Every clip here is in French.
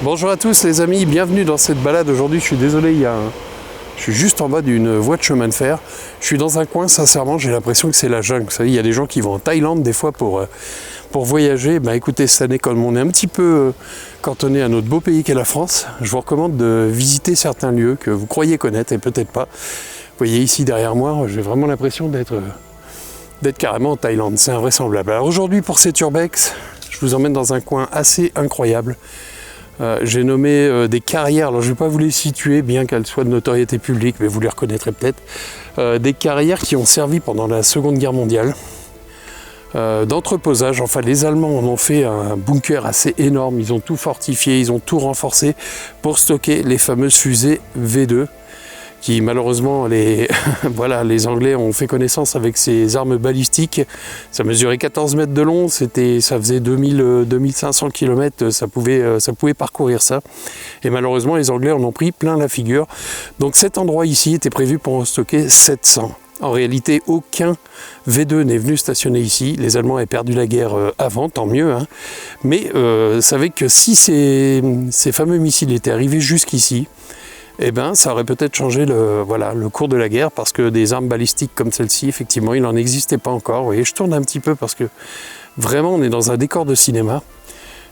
Bonjour à tous les amis, bienvenue dans cette balade. Aujourd'hui, je suis désolé, je suis juste en bas d'une voie de chemin de fer. Je suis dans un coin, sincèrement, j'ai l'impression que c'est la jungle. Vous savez, il y a des gens qui vont en Thaïlande des fois pour voyager. Écoutez, cette année, comme on est un petit peu cantonné à notre beau pays qu'est la France, je vous recommande de visiter certains lieux que vous croyez connaître et peut-être pas. Vous voyez ici derrière moi, j'ai vraiment l'impression d'être carrément en Thaïlande. C'est invraisemblable. Alors aujourd'hui, pour cet urbex, je vous emmène dans un coin assez incroyable. J'ai nommé des carrières, alors je ne vais pas vous les situer bien qu'elles soient de notoriété publique, mais vous les reconnaîtrez peut-être, des carrières qui ont servi pendant la Seconde Guerre mondiale, d'entreposage. Enfin, les Allemands en ont fait un bunker assez énorme, ils ont tout fortifié, ils ont tout renforcé pour stocker les fameuses fusées V2, qui malheureusement, les Anglais ont fait connaissance avec ces armes balistiques. Ça mesurait 14 mètres de long, ça faisait 2500 km, ça pouvait parcourir ça. Et malheureusement, les Anglais en ont pris plein la figure. Donc cet endroit ici était prévu pour en stocker 700. En réalité, aucun V2 n'est venu stationner ici. Les Allemands avaient perdu la guerre avant, tant mieux. Mais savez que si ces fameux missiles étaient arrivés jusqu'ici, ça aurait peut-être changé le cours de la guerre, parce que des armes balistiques comme celle-ci, effectivement, il n'en existait pas encore. Vous voyez, je tourne un petit peu parce que vraiment, on est dans un décor de cinéma.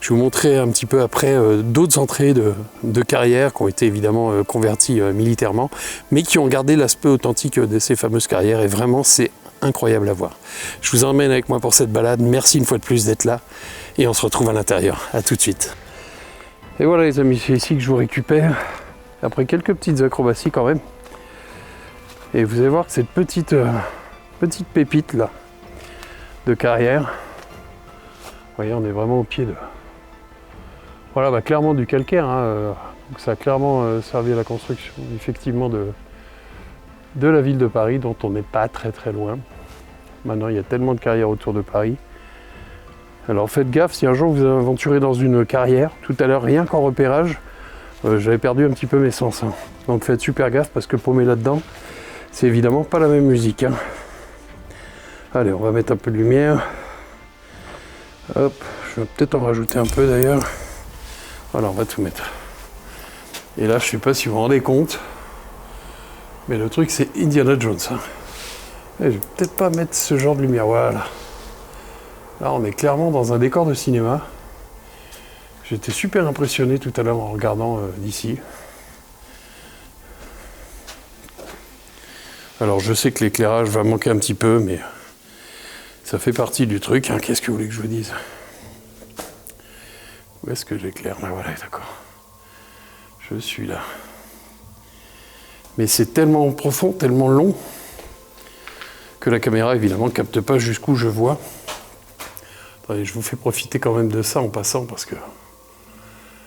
Je vais vous montrer un petit peu après d'autres entrées de carrières qui ont été évidemment converties militairement, mais qui ont gardé l'aspect authentique de ces fameuses carrières. Et vraiment, c'est incroyable à voir. Je vous emmène avec moi pour cette balade. Merci une fois de plus d'être là. Et on se retrouve à l'intérieur. À tout de suite. Et voilà les amis, c'est ici que je vous récupère. Après quelques petites acrobaties quand même. Et vous allez voir que cette petite pépite là de carrière, vous voyez, on est vraiment au pied de... Voilà, clairement du calcaire. Donc ça a clairement servi à la construction effectivement de la ville de Paris, dont on n'est pas très très loin. Maintenant, il y a tellement de carrières autour de Paris. Alors faites gaffe, si un jour vous vous aventurez dans une carrière, tout à l'heure, rien qu'en repérage, j'avais perdu un petit peu mes sens. Donc faites super gaffe, parce que paumer là-dedans, c'est évidemment pas la même musique. Allez, on va mettre un peu de lumière. Hop, je vais peut-être en rajouter un peu d'ailleurs. Voilà, on va tout mettre. Et là, je sais pas si vous vous rendez compte, mais le truc, c'est Indiana Jones. Et je vais peut-être pas mettre ce genre de lumière, voilà. Là, on est clairement dans un décor de cinéma. J'étais super impressionné tout à l'heure en regardant d'ici. Alors je sais que l'éclairage va manquer un petit peu, mais ça fait partie du truc. Qu'est-ce que vous voulez que je vous dise? Où est-ce que j'éclaire? Là, voilà, d'accord. Je suis là. Mais c'est tellement profond, tellement long, que la caméra, évidemment, ne capte pas jusqu'où je vois. Attendez, je vous fais profiter quand même de ça en passant, parce que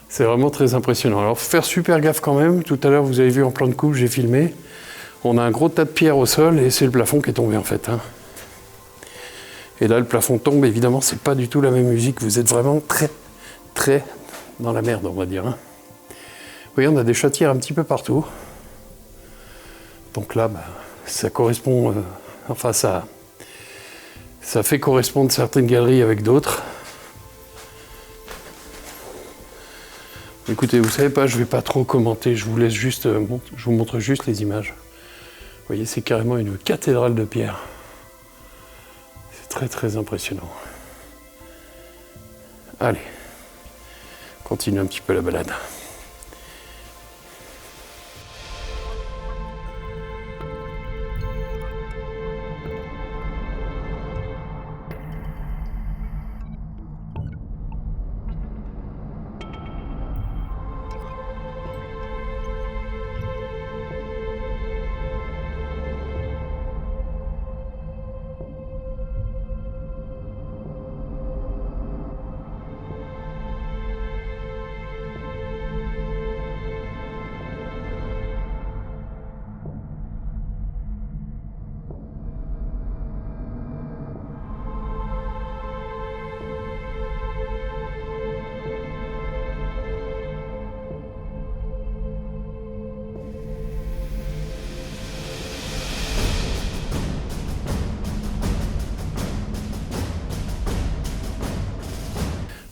c'est vraiment très impressionnant. Alors, faut faire super gaffe quand même. Tout à l'heure, vous avez vu en plan de coupe, j'ai filmé. On a un gros tas de pierres au sol et c'est le plafond qui est tombé en fait. Et là, le plafond tombe. Évidemment, c'est pas du tout la même musique. Vous êtes vraiment très, très dans la merde, on va dire. Vous voyez, on a des chatières un petit peu partout. Donc là, ça correspond... ça fait correspondre certaines galeries avec d'autres. Écoutez, vous savez pas, je vais pas trop commenter, je vous laisse juste, je vous montre juste les images. Vous voyez, c'est carrément une cathédrale de pierre. C'est très très impressionnant. Allez, continue un petit peu la balade.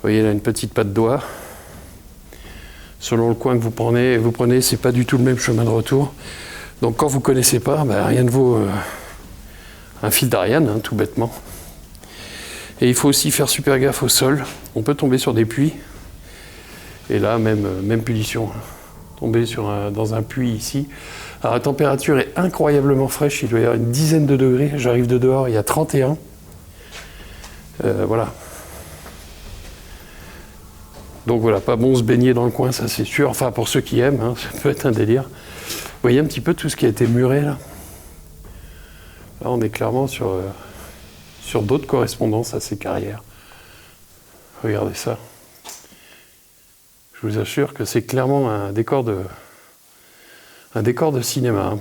Vous voyez là une petite patte d'oie. selon le coin que vous prenez, c'est pas du tout le même chemin de retour. Donc quand vous connaissez pas, rien ne vaut un fil d'Ariane, hein, tout bêtement. Et il faut aussi faire super gaffe au sol. On peut tomber sur des puits. Et là, même punition. Tomber dans un puits ici. Alors la température est incroyablement fraîche, il doit y avoir une dizaine de degrés. J'arrive de dehors, il y a 31. Voilà. Donc voilà, pas bon se baigner dans le coin, ça c'est sûr. Enfin, pour ceux qui aiment, hein, ça peut être un délire. Vous voyez un petit peu tout ce qui a été muré là. Là, on est clairement sur d'autres correspondances à ces carrières. Regardez ça. Je vous assure que c'est clairement un décor de cinéma. Hein.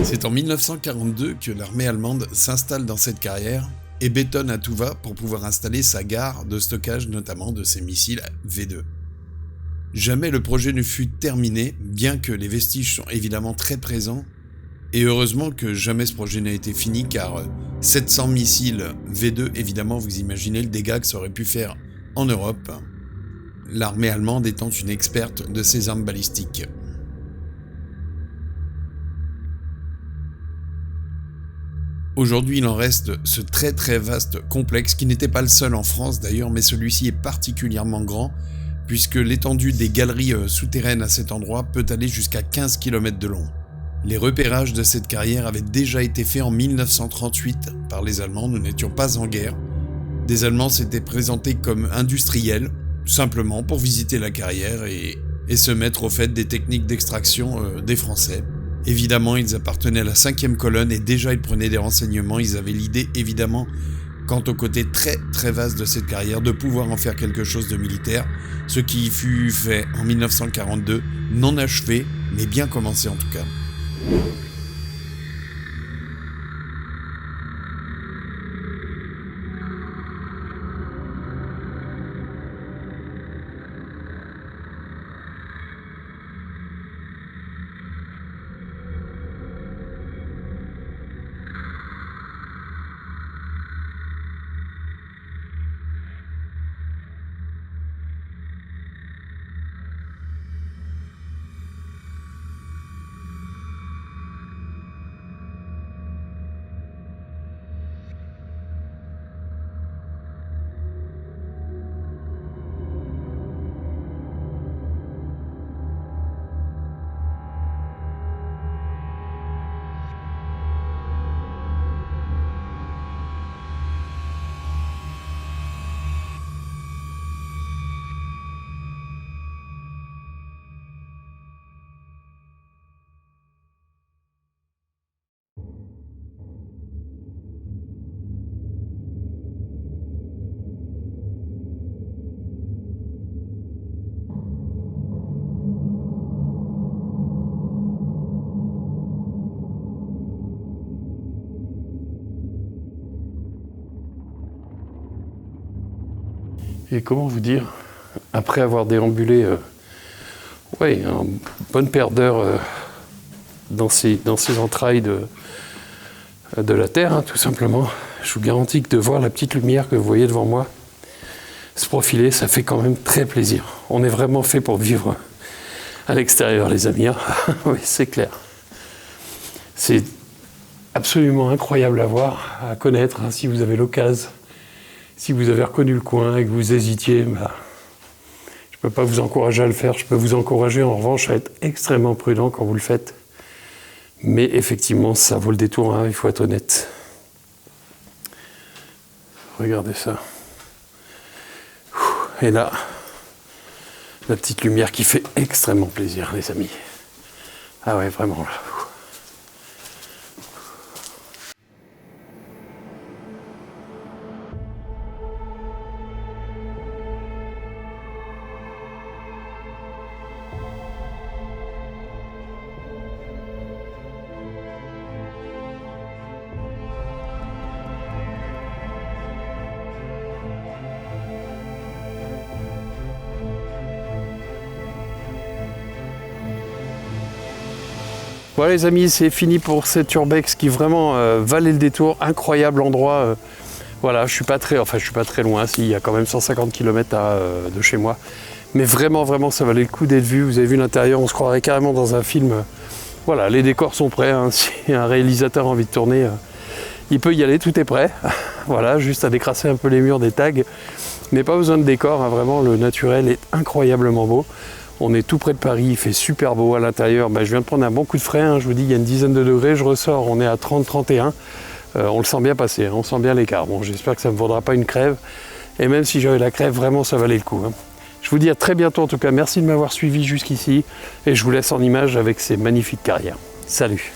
C'est en 1942 que l'armée allemande s'installe dans cette carrière et bétonne à tout va pour pouvoir installer sa gare de stockage notamment de ses missiles V2. Jamais le projet ne fut terminé, bien que les vestiges sont évidemment très présents, et heureusement que jamais ce projet n'a été fini car 700 missiles V2, évidemment vous imaginez le dégât que ça aurait pu faire en Europe, l'armée allemande étant une experte de ces armes balistiques. Aujourd'hui, il en reste ce très très vaste complexe, qui n'était pas le seul en France d'ailleurs, mais celui-ci est particulièrement grand, puisque l'étendue des galeries souterraines à cet endroit peut aller jusqu'à 15 km de long. Les repérages de cette carrière avaient déjà été faits en 1938 par les Allemands, nous n'étions pas en guerre. Des Allemands s'étaient présentés comme industriels, simplement pour visiter la carrière et se mettre au fait des techniques d'extraction des Français. Évidemment, ils appartenaient à la 5e colonne et déjà ils prenaient des renseignements, ils avaient l'idée évidemment, quant au côté très très vaste de cette carrière, de pouvoir en faire quelque chose de militaire, ce qui fut fait en 1942, non achevé, mais bien commencé en tout cas. Et comment vous dire, après avoir déambulé une bonne paire d'heures dans ces entrailles de la Terre, hein, tout simplement, je vous garantis que de voir la petite lumière que vous voyez devant moi se profiler, ça fait quand même très plaisir. On est vraiment fait pour vivre à l'extérieur, les amis. Hein. Oui, c'est clair. C'est absolument incroyable à voir, à connaître, hein, si vous avez l'occasion. Si vous avez reconnu le coin et que vous hésitiez, je ne peux pas vous encourager à le faire. Je peux vous encourager en revanche à être extrêmement prudent quand vous le faites. Mais effectivement, ça vaut le détour, hein, il faut être honnête. Regardez ça. Et là, la petite lumière qui fait extrêmement plaisir, les amis. Ah ouais, vraiment là. Voilà les amis, c'est fini pour cette urbex qui vraiment valait le détour, incroyable endroit. Voilà, je suis pas très loin, il y a quand même 150 km de chez moi. Mais vraiment, ça valait le coup d'être vu. Vous avez vu l'intérieur, on se croirait carrément dans un film. Voilà, les décors sont prêts, hein. Si un réalisateur a envie de tourner, il peut y aller, tout est prêt. Voilà, juste à décrasser un peu les murs des tags. Mais pas besoin de décor, hein. Vraiment, le naturel est incroyablement beau. On est tout près de Paris, il fait super beau à l'intérieur. Je viens de prendre un bon coup de frais, hein. Je vous dis, il y a une dizaine de degrés, je ressors, on est à 30-31. On le sent bien passer, hein. On sent bien l'écart. Bon, j'espère que ça ne me vaudra pas une crève. Et même si j'avais la crève, vraiment, ça valait le coup, hein. Je vous dis à très bientôt en tout cas. Merci de m'avoir suivi jusqu'ici. Et je vous laisse en image avec ces magnifiques carrières. Salut!